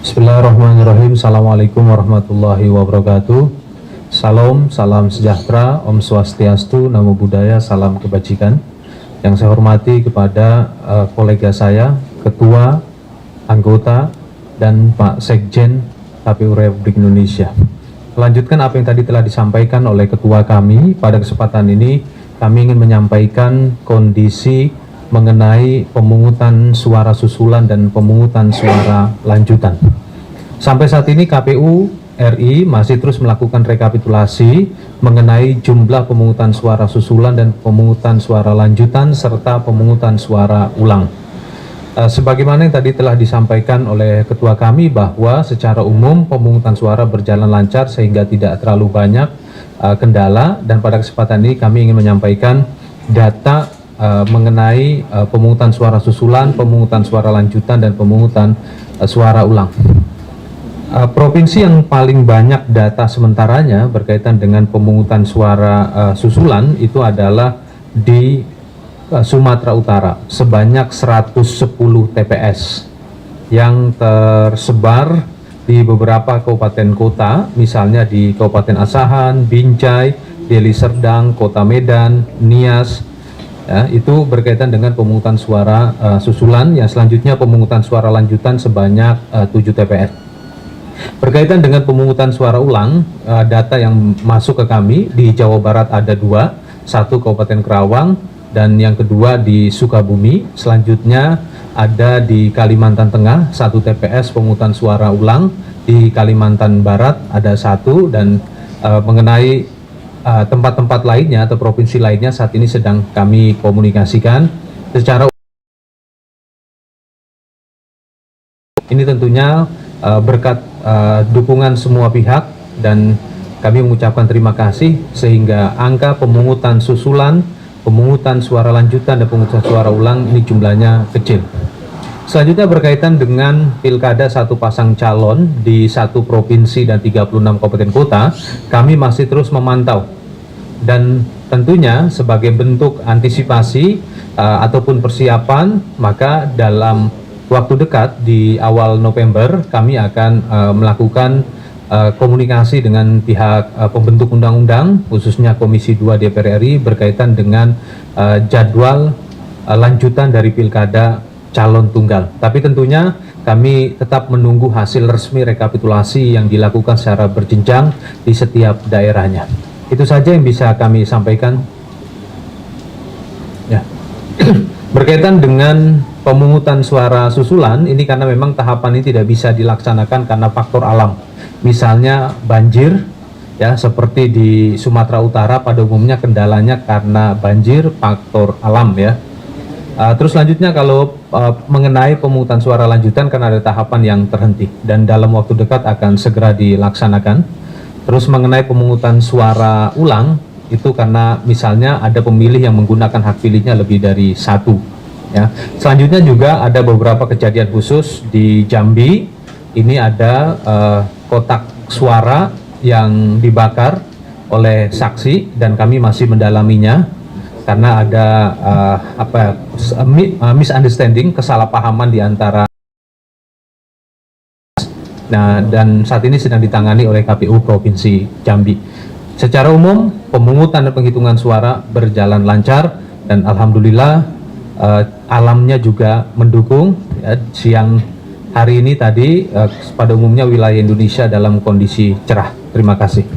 Bismillahirrahmanirrahim. Assalamualaikum warahmatullahi wabarakatuh. Salam sejahtera, Om Swastiastu, Namo Buddhaya, salam kebajikan. Yang saya hormati kepada kolega saya, Ketua, Anggota, dan Pak Sekjen KPU Republik Indonesia. Melanjutkan apa yang tadi telah disampaikan oleh Ketua kami, pada kesempatan ini kami ingin menyampaikan kondisi mengenai pemungutan suara susulan dan pemungutan suara lanjutan. Sampai saat ini KPU RI masih terus melakukan rekapitulasi mengenai jumlah pemungutan suara susulan dan pemungutan suara lanjutan serta pemungutan suara ulang. Sebagaimana yang tadi telah disampaikan oleh Ketua kami bahwa secara umum pemungutan suara berjalan lancar sehingga tidak terlalu banyak kendala, dan pada kesempatan ini kami ingin menyampaikan data mengenai pemungutan suara susulan, pemungutan suara lanjutan, dan pemungutan suara ulang. Provinsi yang paling banyak data sementaranya berkaitan dengan pemungutan suara susulan itu adalah di Sumatera Utara, sebanyak 110 TPS yang tersebar di beberapa kabupaten kota, misalnya di Kabupaten Asahan, Binjai, Deli Serdang, Kota Medan, Nias. Ya, itu berkaitan dengan pemungutan suara susulan. Yang selanjutnya pemungutan suara lanjutan sebanyak 7 TPS. Berkaitan dengan pemungutan suara ulang, data yang masuk ke kami di Jawa Barat ada 2, satu Kabupaten Kerawang dan yang kedua di Sukabumi. Selanjutnya ada di Kalimantan Tengah 1 TPS pemungutan suara ulang, di Kalimantan Barat ada 1, dan mengenai tempat-tempat lainnya atau provinsi lainnya saat ini sedang kami komunikasikan secara ini tentunya berkat dukungan semua pihak, dan kami mengucapkan terima kasih sehingga angka pemungutan susulan, pemungutan suara lanjutan, dan pemungutan suara ulang ini jumlahnya kecil. Selanjutnya berkaitan dengan pilkada satu pasang calon di 1 provinsi dan 36 kabupaten kota, kami masih terus memantau. Dan tentunya sebagai bentuk antisipasi ataupun persiapan, maka dalam waktu dekat di awal November kami akan melakukan komunikasi dengan pihak pembentuk undang-undang, khususnya Komisi 2 DPR RI berkaitan dengan jadwal lanjutan dari pilkada calon tunggal. Tapi tentunya kami tetap menunggu hasil resmi rekapitulasi yang dilakukan secara berjenjang di setiap daerahnya. Itu saja yang bisa kami sampaikan. Ya. Berkaitan dengan pemungutan suara susulan, ini karena memang tahapan ini tidak bisa dilaksanakan karena faktor alam. Misalnya banjir, ya seperti di Sumatera Utara pada umumnya kendalanya karena banjir, faktor alam ya. Terus selanjutnya kalau mengenai pemungutan suara lanjutan karena ada tahapan yang terhenti dan dalam waktu dekat akan segera dilaksanakan. Terus mengenai pemungutan suara ulang itu karena misalnya ada pemilih yang menggunakan hak pilihnya lebih dari 1. Ya. Selanjutnya juga ada beberapa kejadian khusus di Jambi. Ini ada kotak suara yang dibakar oleh saksi dan kami masih mendalaminya karena ada misunderstanding, kesalahpahaman di antara. Nah, dan saat ini sedang ditangani oleh KPU Provinsi Jambi. Secara umum, pemungutan dan penghitungan suara berjalan lancar dan alhamdulillah alamnya juga mendukung. Ya, siang hari ini tadi pada umumnya wilayah Indonesia dalam kondisi cerah. Terima kasih.